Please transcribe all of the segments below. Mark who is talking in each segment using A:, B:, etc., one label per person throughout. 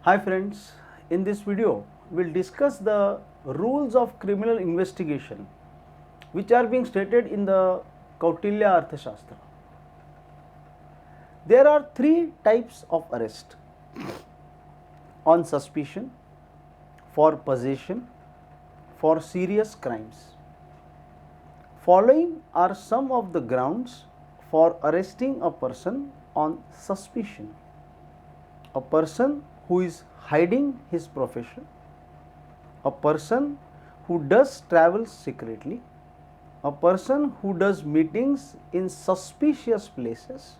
A: Hi friends, in this video we will discuss the rules of criminal investigation which are being stated in the Kautilya Arthashastra. There are three types of arrest: on suspicion, for possession, for serious crimes. Following are some of the grounds for arresting a person on suspicion: a person who is hiding his profession, a person who does travel secretly, a person who does meetings in suspicious places,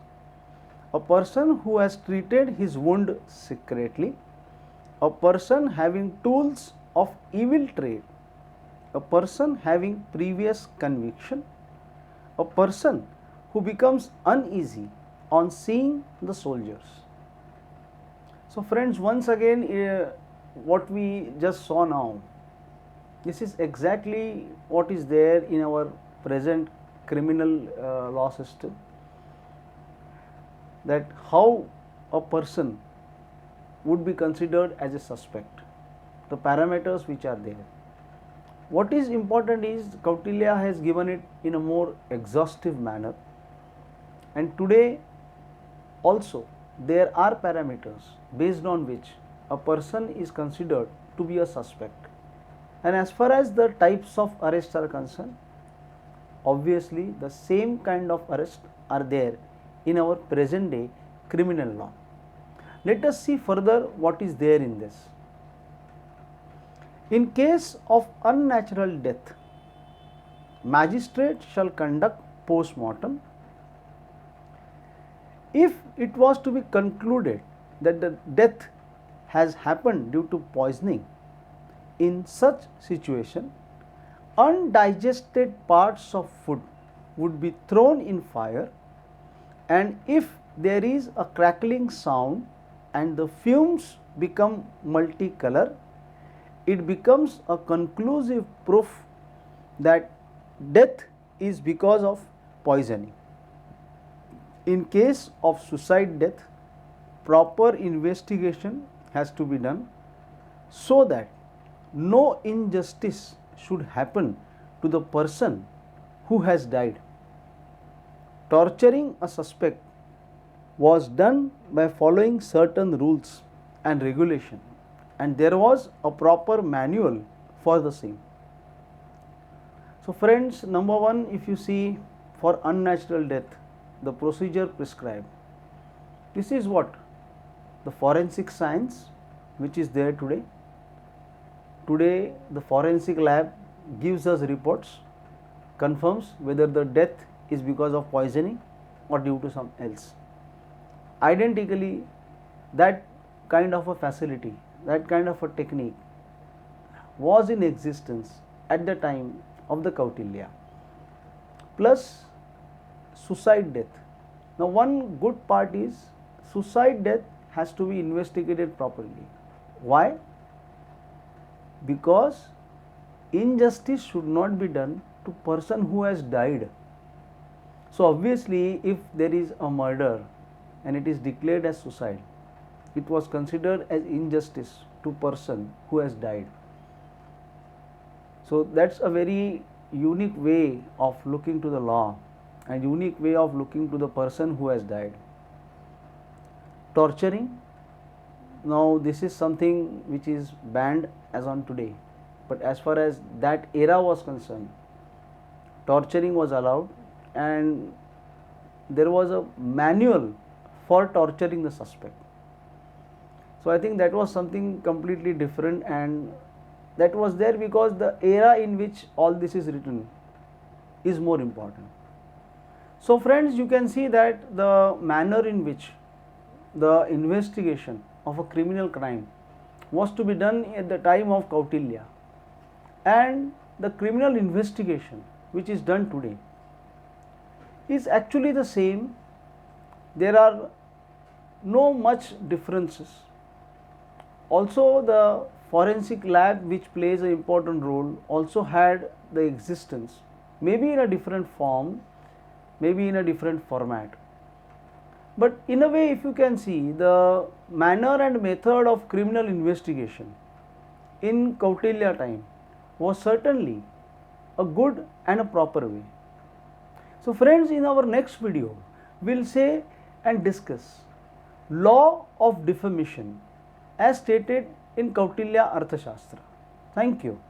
A: a person who has treated his wound secretly, a person having tools of evil trade, a person having previous conviction, a person who becomes uneasy on seeing the soldiers. So friends, once again what we just saw now, this is exactly what is there in our present criminal law system, that how a person would be considered as a suspect, the parameters which are there. What is important is Kautilya has given it in a more exhaustive manner, and today also there are parameters based on which a person is considered to be a suspect. And as far as the types of arrests are concerned, obviously the same kind of arrest are there in our present day criminal law. Let us see further what is there in this. In case of unnatural death, magistrate shall conduct post-mortem. If it was to be concluded that the death has happened due to poisoning, in such situation, undigested parts of food would be thrown in fire, and if there is a crackling sound and the fumes become multicolor, it becomes a conclusive proof that death is because of poisoning. In case of suicide death, proper investigation has to be done so that no injustice should happen to the person who has died. Torturing a suspect was done by following certain rules and regulation, and there was a proper manual for the same. So friends, number one, if you see, for unnatural death, the procedure prescribed, this is what the forensic science which is there today. Today the forensic lab gives us reports, confirms whether the death is because of poisoning or due to some else. Identically, that kind of a facility, that kind of a technique was in existence at the time of the Kautilya. Plus suicide death. Now one good part is suicide death has to be investigated properly. Why? Because injustice should not be done to person who has died. So obviously, if there is a murder and it is declared as suicide, it was considered as injustice to person who has died. So that's a very unique way of looking to the law and unique way of looking to the person who has died. Torturing, now this is something which is banned as on today, but as far as that era was concerned, torturing was allowed, and there was a manual for torturing the suspect. So I think that was something completely different, and that was there because the era in which all this is written is more important. So friends, you can see that the manner in which the investigation of a criminal crime was to be done at the time of Kautilya, and the criminal investigation which is done today is actually the same. There are no much differences. Also the forensic lab, which plays an important role, also had the existence, maybe in a different form, maybe in a different format. But in a way, if you can see, the manner and method of criminal investigation in Kautilya time was certainly a good and a proper way. So friends, in our next video, we will say and discuss law of defamation as stated in Kautilya Arthashastra. Thank you.